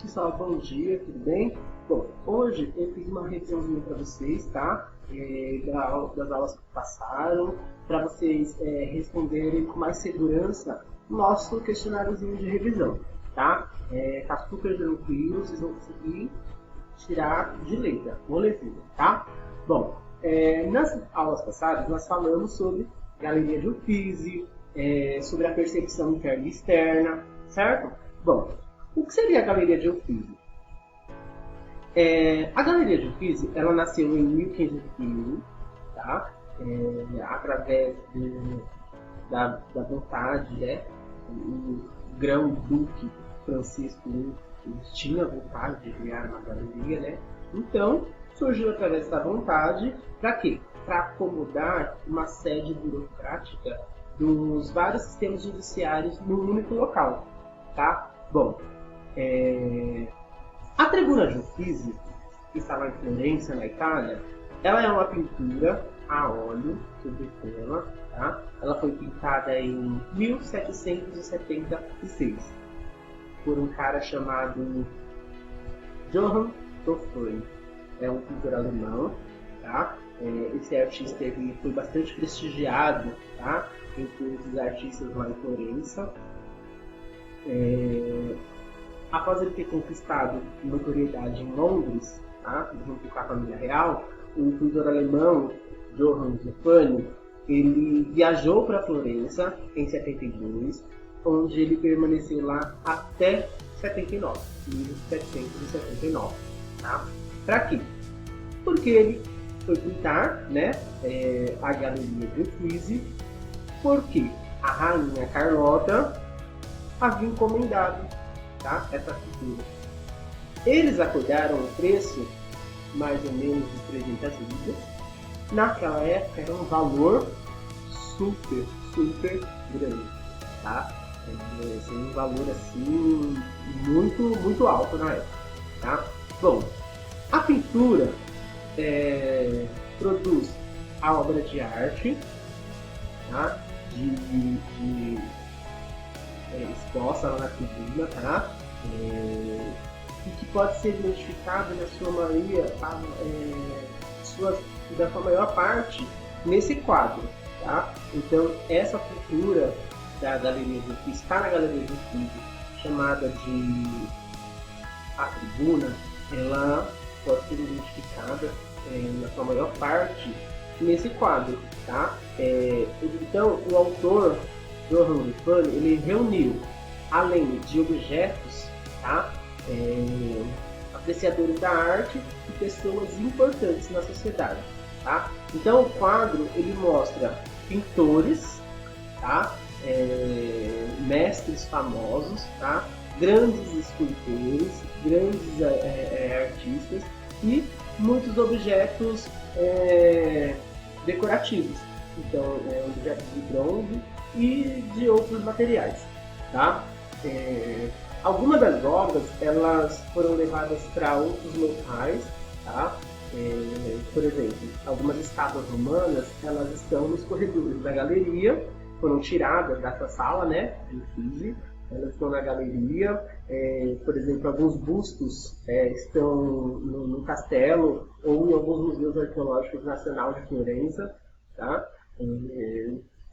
pessoal, bom dia, tudo bem? Bom, hoje eu fiz uma revisãozinha para vocês, tá? Das aulas que passaram, para vocês responderem com mais segurança o nosso questionáriozinho de revisão, tá? Tá super tranquilo, vocês vão conseguir tirar de letra, molezinha, tá? Bom, nas aulas passadas nós falamos sobre galeria de Uffizi, sobre a percepção interna e externa, certo? Bom, o que seria a galeria de Uffizi? A galeria de Uffizi, ela nasceu em 1501, tá? Através da vontade, né? O grão-duque Francisco I tinha vontade de criar uma galeria, né? Então, surgiu através da vontade, para quê? Para acomodar uma sede burocrática dos vários sistemas judiciários num único local, tá? Bom, a Tribuna de Uffizi, que está lá em Florença, na Itália, ela é uma pintura a óleo sobre tela, tá? Ela foi pintada em 1776 por um cara chamado Johann Wolfgang. É um pintor alemão, tá? Esse artista foi bastante prestigiado, tá? Entre os artistas lá em Florença. Após ele ter conquistado notoriedade em Londres, tá? Junto com a família real, o pintor alemão Johann Wolfgang, ele viajou para Florença em 72, onde ele permaneceu lá até 1779, tá? Para quê? Porque ele foi pintar, né, a galeria de Uffizi, porque a rainha Carlota havia encomendado, tá, essa pintura. Eles acordaram o preço mais ou menos de 300 libras. Naquela época era um valor super grande, tá? Um valor assim muito alto na época, tá? Bom, a pintura produz a obra de arte, tá? Exposta lá na tribuna, tá? E que pode ser identificada na sua maioria, da sua maior parte, nesse quadro, tá? Então, essa pintura da galeria de Uffizi, está na galeria de Uffizi, chamada de A Tribuna, ela pode ser identificada na sua maior parte nesse quadro, tá? Então, o autor Johann Wolfgang, ele reuniu, além de objetos, tá? Apreciadores da arte e pessoas importantes na sociedade, tá? Então, o quadro ele mostra pintores, tá? Mestres famosos, tá? Grandes escultores, grandes artistas e muitos objetos decorativos. Então, objetos de bronze e de outros materiais, tá? Algumas das obras elas foram levadas para outros locais, tá? Por exemplo, algumas estátuas romanas elas estão nos corredores da galeria, foram tiradas dessa sala, né, de Uffizi, elas estão na galeria. Por exemplo, alguns bustos estão no castelo ou em alguns museus arqueológicos nacionais de Florença, tá?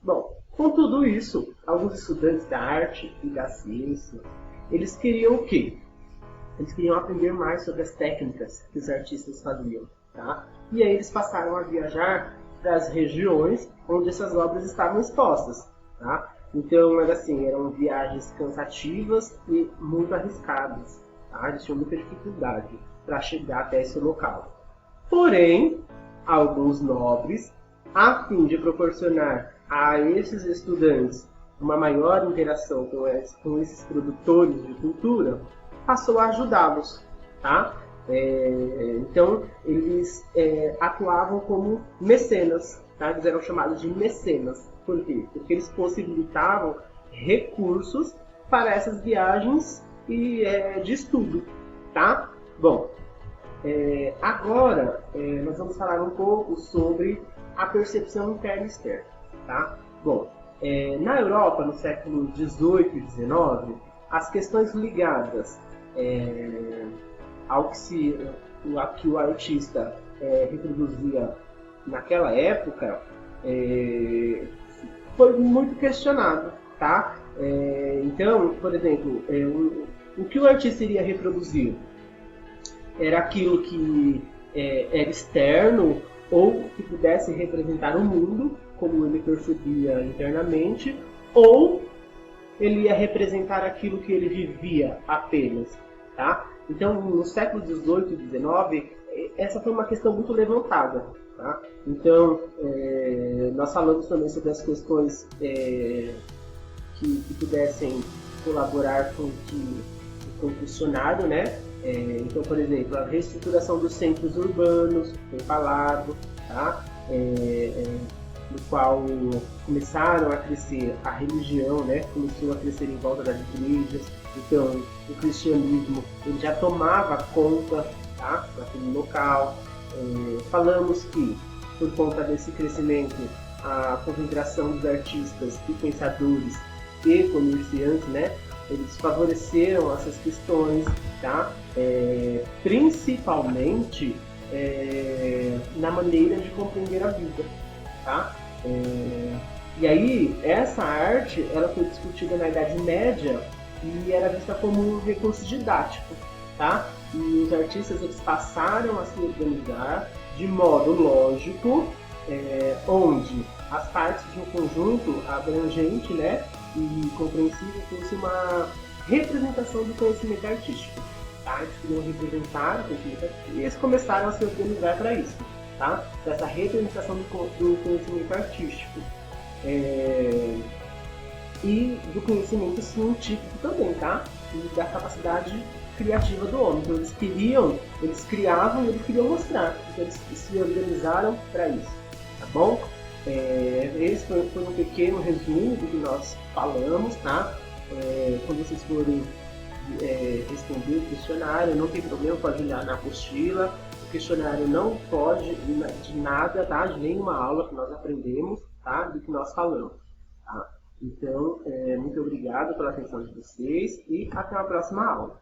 Bom, com tudo isso, alguns estudantes da arte e da ciência, eles queriam o quê? Eles queriam aprender mais sobre as técnicas que os artistas faziam, tá? E aí eles passaram a viajar para as regiões onde essas obras estavam expostas, tá? Então, eram viagens cansativas e muito arriscadas, tá? Eles tinham muita dificuldade para chegar até esse local. Porém, alguns nobres, a fim de proporcionar a esses estudantes uma maior interação com esses produtores de cultura, passou a ajudá-los, tá? Então, eles atuavam como mecenas, tá? Eles eram chamados de mecenas. Por quê? Porque eles possibilitavam recursos para essas viagens e de estudo, tá? Bom, agora nós vamos falar um pouco sobre a percepção interna e externa, tá? Bom, na Europa, no século XVIII e XIX, as questões ligadas ao que o artista reproduzia naquela época, foi muito questionado, tá? Então, por exemplo, o que o artista iria reproduzir era aquilo que era externo ou que pudesse representar o mundo, como ele percebia internamente, ou ele ia representar aquilo que ele vivia apenas, tá? Então, no século XVIII e XIX, essa foi uma questão muito levantada, tá? Então, nós falamos também sobre as questões que pudessem colaborar com o questionário, né? Então, por exemplo, a reestruturação dos centros urbanos, foi falado, tá? No qual começaram a crescer a religião, né? Começou a crescer em volta das igrejas. Então, o cristianismo ele já tomava conta, tá? Naquele local. Falamos que, por conta desse crescimento, a concentração dos artistas e pensadores e comerciantes, né? Eles favoreceram essas questões, tá? Principalmente na maneira de compreender a vida, tá? E aí, essa arte ela foi discutida na Idade Média e era vista como um recurso didático, tá? E os artistas eles passaram a se organizar de modo lógico, onde as partes de um conjunto abrangente, né, e compreensível fosse uma representação do conhecimento artístico. Tá? Eles queriam representar o conhecimento artístico e eles começaram a se organizar para isso, tá? Para essa representação do conhecimento artístico. E do conhecimento científico também, tá? E da capacidade criativa do homem. Então eles criavam e eles queriam mostrar. Então eles se organizaram para isso, tá bom? Esse foi um pequeno resumo do que nós falamos, tá? Quando vocês forem responder o questionário, não tem problema, pode olhar na apostila. O questionário não foge de nada, tá? De nenhuma aula que nós aprendemos, tá? Do que nós falamos, tá? Então, muito obrigado pela atenção de vocês e até a próxima aula.